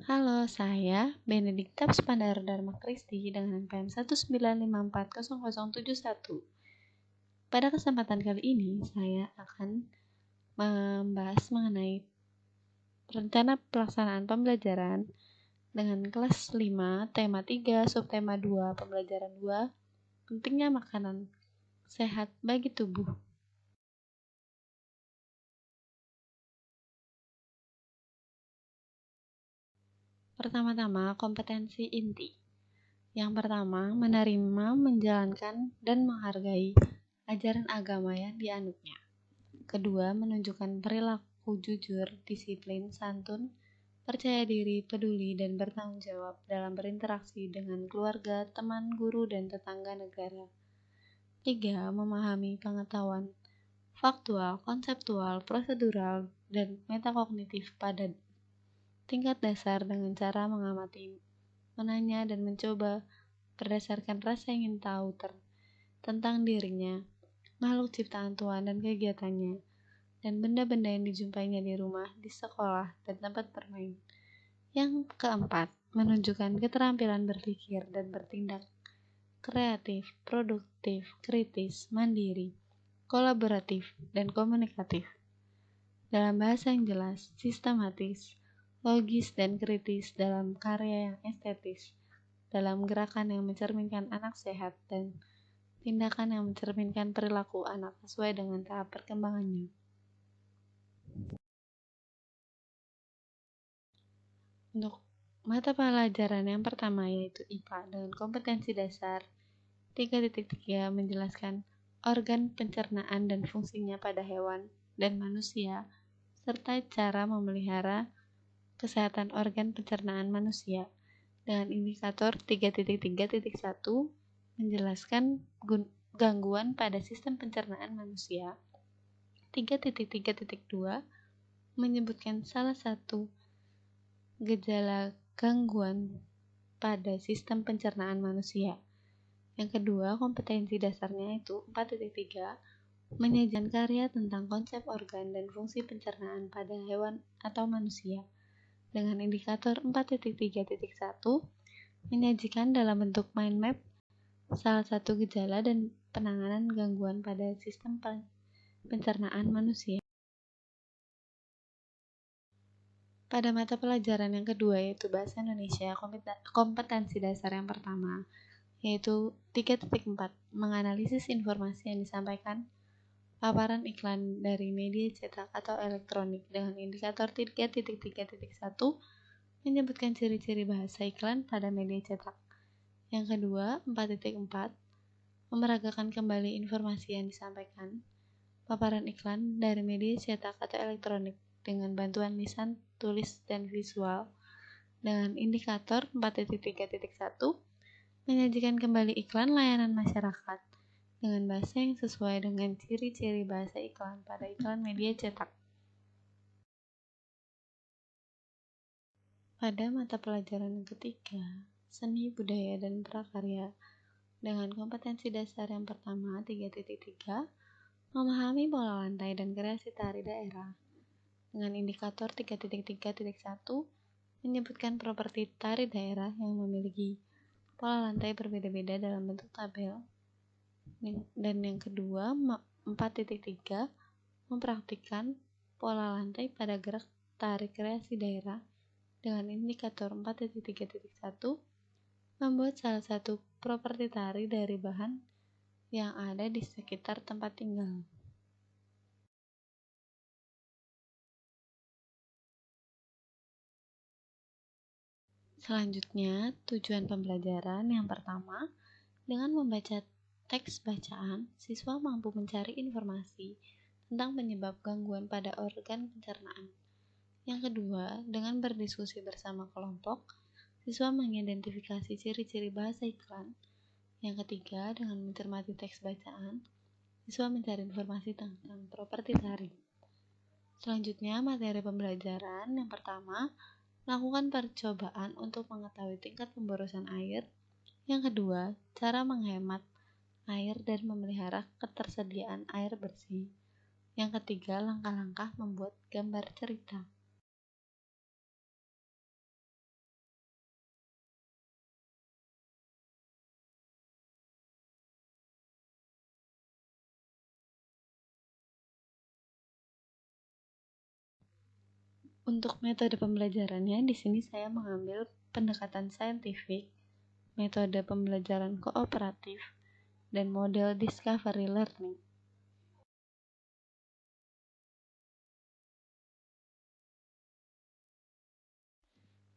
Halo, saya Benedikta Spandar Dharma Kristi dengan NPM 195400771. Pada kesempatan kali ini, saya akan membahas mengenai rencana pelaksanaan pembelajaran dengan kelas 5, tema 3, subtema 2, pembelajaran 2, pentingnya makanan sehat bagi tubuh. Pertama-tama, kompetensi inti. Yang pertama, menerima, menjalankan, dan menghargai ajaran agama yang dianutnya. Kedua, menunjukkan perilaku jujur, disiplin, santun, percaya diri, peduli, dan bertanggung jawab dalam berinteraksi dengan keluarga, teman, guru, dan tetangga negara. Tiga, memahami pengetahuan faktual, konseptual, prosedural, dan metakognitif pada tingkat dasar dengan cara mengamati, menanya, dan mencoba berdasarkan rasa ingin tahu tentang dirinya, makhluk ciptaan Tuhan dan kegiatannya, dan benda-benda yang dijumpainya di rumah, di sekolah, dan tempat bermain. Yang keempat, menunjukkan keterampilan berpikir dan bertindak kreatif, produktif, kritis, mandiri, kolaboratif, dan komunikatif. Dalam bahasa yang jelas, sistematis, logis, dan kritis dalam karya yang estetis, dalam gerakan yang mencerminkan anak sehat, dan tindakan yang mencerminkan perilaku anak sesuai dengan tahap perkembangannya. Untuk mata pelajaran yang pertama yaitu IPA dengan kompetensi dasar 3.3 menjelaskan organ pencernaan dan fungsinya pada hewan dan manusia serta cara memelihara kesehatan organ pencernaan manusia. Dengan indikator 3.3.1 menjelaskan gangguan pada sistem pencernaan manusia. 3.3.2 menyebutkan salah satu gejala gangguan pada sistem pencernaan manusia. Yang kedua, kompetensi dasarnya itu 4.3 menyajikan karya tentang konsep organ dan fungsi pencernaan pada hewan atau manusia. Dengan indikator 4.3.1 menyajikan dalam bentuk mind map salah satu gejala dan penanganan gangguan pada sistem pencernaan manusia. Pada mata pelajaran yang kedua yaitu Bahasa Indonesia, kompetensi dasar yang pertama yaitu 3.4 menganalisis informasi yang disampaikan paparan iklan dari media cetak atau elektronik dengan indikator 3.3.1 menyebutkan ciri-ciri bahasa iklan pada media cetak. Yang kedua, 4.4 memeragakan kembali informasi yang disampaikan paparan iklan dari media cetak atau elektronik dengan bantuan lisan, tulis, dan visual dengan indikator 4.3.1 menyajikan kembali iklan layanan masyarakat dengan bahasa yang sesuai dengan ciri-ciri bahasa iklan pada iklan media cetak. Pada mata pelajaran yang ketiga, seni, budaya, dan prakarya dengan kompetensi dasar yang pertama 3.3 memahami pola lantai dan kreasi tari daerah dengan indikator 3.3.1 menyebutkan properti tari daerah yang memiliki pola lantai berbeda-beda dalam bentuk tabel. Dan yang kedua, 4.3 mempraktikkan pola lantai pada gerak tari kreasi daerah dengan indikator 4.3.1 membuat salah satu properti tari dari bahan yang ada di sekitar tempat tinggal. Selanjutnya, tujuan pembelajaran yang pertama, dengan membaca teks bacaan, siswa mampu mencari informasi tentang penyebab gangguan pada organ pencernaan. Yang kedua, dengan berdiskusi bersama kelompok, siswa mengidentifikasi ciri-ciri bahasa iklan. Yang ketiga, dengan mencermati teks bacaan, siswa mencari informasi tentang properti tari. Selanjutnya, materi pembelajaran yang pertama, lakukan percobaan untuk mengetahui tingkat pemborosan air. Yang kedua, cara menghemat air dan memelihara ketersediaan air bersih. Yang ketiga, langkah-langkah membuat gambar cerita. Untuk metode pembelajarannya, di sini saya mengambil pendekatan saintifik, metode pembelajaran kooperatif, dan model discovery learning.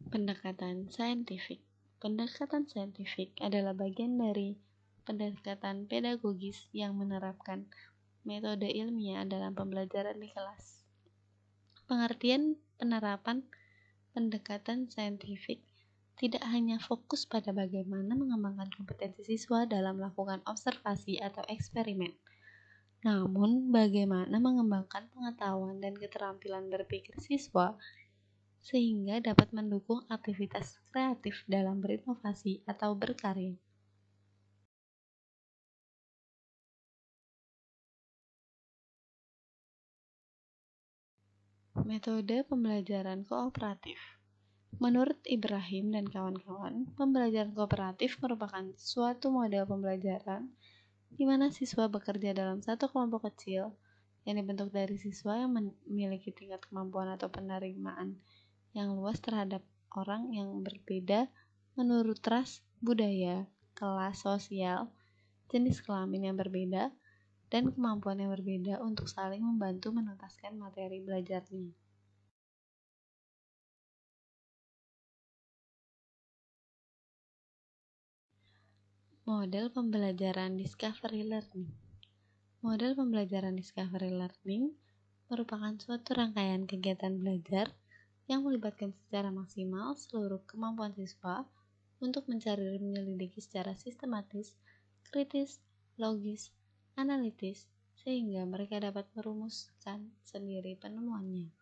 Pendekatan saintifik. Pendekatan saintifik adalah bagian dari pendekatan pedagogis yang menerapkan metode ilmiah dalam pembelajaran di kelas. Pengertian penerapan pendekatan saintifik tidak hanya fokus pada bagaimana mengembangkan kompetensi siswa dalam melakukan observasi atau eksperimen, namun bagaimana mengembangkan pengetahuan dan keterampilan berpikir siswa sehingga dapat mendukung aktivitas kreatif dalam berinovasi atau berkarya. Metode pembelajaran kooperatif. Menurut Ibrahim dan kawan-kawan, pembelajaran kooperatif merupakan suatu model pembelajaran di mana siswa bekerja dalam satu kelompok kecil yang dibentuk dari siswa yang memiliki tingkat kemampuan atau penerimaan yang luas terhadap orang yang berbeda menurut ras, budaya, kelas sosial, jenis kelamin yang berbeda, dan kemampuan yang berbeda untuk saling membantu menuntaskan materi belajarnya. Model pembelajaran discovery learning. Model pembelajaran discovery learning merupakan suatu rangkaian kegiatan belajar yang melibatkan secara maksimal seluruh kemampuan siswa untuk mencari dan menyelidiki secara sistematis, kritis, logis, analitis, sehingga mereka dapat merumuskan sendiri penemuannya.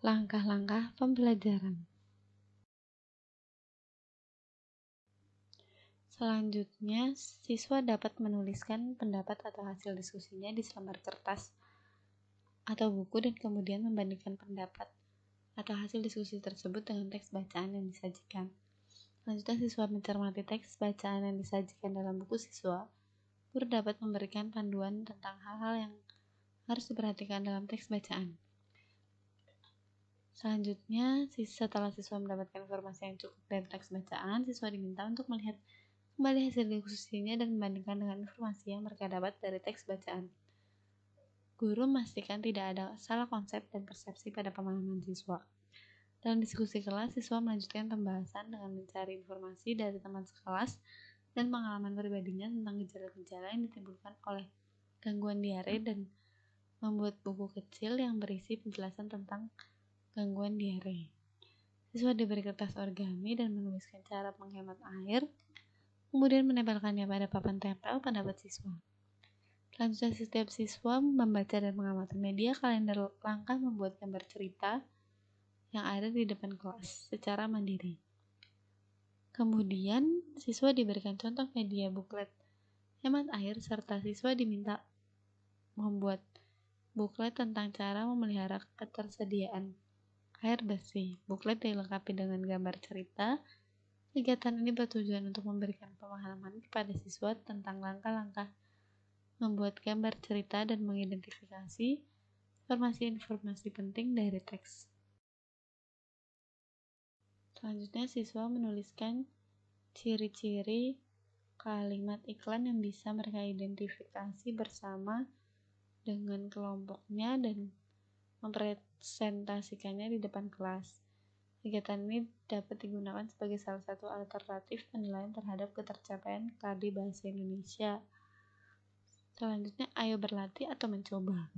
Langkah-langkah pembelajaran. Selanjutnya, siswa dapat menuliskan pendapat atau hasil diskusinya di selembar kertas atau buku dan kemudian membandingkan pendapat atau hasil diskusi tersebut dengan teks bacaan yang disajikan. Selanjutnya, siswa mencermati teks bacaan yang disajikan dalam buku siswa. Guru dapat memberikan panduan tentang hal-hal yang harus diperhatikan dalam teks bacaan. Selanjutnya, setelah siswa mendapatkan informasi yang cukup dari teks bacaan, siswa diminta untuk melihat kembali hasil diskusinya dan membandingkan dengan informasi yang mereka dapat dari teks bacaan. Guru memastikan tidak ada salah konsep dan persepsi pada pemahaman siswa. Dalam diskusi kelas, siswa melanjutkan pembahasan dengan mencari informasi dari teman sekelas dan pengalaman pribadinya tentang gejala-gejala yang ditimbulkan oleh gangguan diare dan membuat buku kecil yang berisi penjelasan tentang gangguan diare. Siswa diberi kertas origami dan menuliskan cara menghemat air, kemudian menempelkannya pada papan tempel pendapat siswa. Selanjutnya, setiap siswa membaca dan mengamati media kalender langkah membuat gambar cerita yang ada di depan kelas secara mandiri. Kemudian, siswa diberikan contoh media buklet hemat air serta siswa diminta membuat buklet tentang cara memelihara ketersediaan air bersih. Buklet dilengkapi dengan gambar cerita. Kegiatan ini bertujuan untuk memberikan pemahaman kepada siswa tentang langkah-langkah membuat gambar cerita dan mengidentifikasi informasi-informasi penting dari teks. Selanjutnya, siswa menuliskan ciri-ciri kalimat iklan yang bisa mereka identifikasi bersama dengan kelompoknya dan mempresentasikannya di depan kelas. Kegiatan ini dapat digunakan sebagai salah satu alternatif penilaian terhadap ketercapaian KD Bahasa Indonesia. Selanjutnya, ayo berlatih atau mencoba.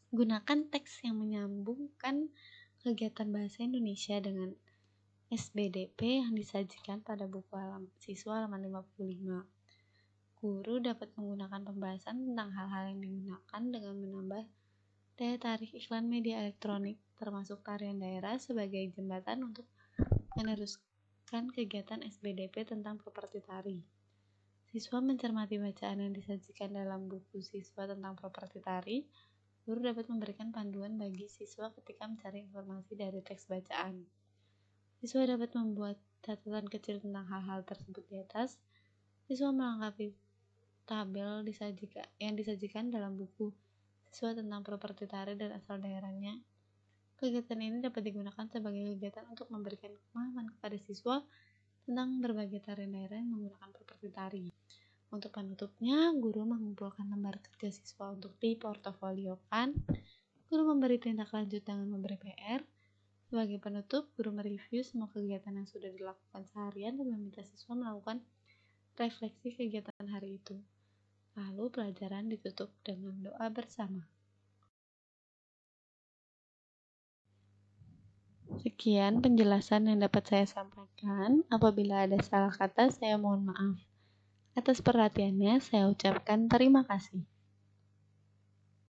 Gunakan teks yang menyambungkan kegiatan bahasa Indonesia dengan SBDP yang disajikan pada buku siswa halaman 55. Guru dapat menggunakan pembahasan tentang hal-hal yang digunakan dengan menambah daya tarik iklan media elektronik, termasuk tarian daerah sebagai jembatan untuk meneruskan kegiatan SBDP tentang properti tari. Siswa mencermati bacaan yang disajikan dalam buku siswa tentang properti tari. Guru dapat memberikan panduan bagi siswa ketika mencari informasi dari teks bacaan. Siswa dapat membuat catatan kecil tentang hal-hal tersebut di atas. Siswa melengkapi tabel yang disajikan dalam buku siswa tentang properti tari dan asal daerahnya. Kegiatan ini dapat digunakan sebagai kegiatan untuk memberikan pemahaman kepada siswa tentang berbagai tarian daerah yang menggunakan properti tari. Untuk penutupnya, guru mengumpulkan lembar kerja siswa untuk diportofoliokan. Guru memberi tindak lanjut dengan memberi PR. Sebagai penutup, guru mereview semua kegiatan yang sudah dilakukan seharian dan meminta siswa melakukan refleksi kegiatan hari itu. Lalu pelajaran ditutup dengan doa bersama. Sekian penjelasan yang dapat saya sampaikan. Apabila ada salah kata, saya mohon maaf. Atas perhatiannya, saya ucapkan terima kasih.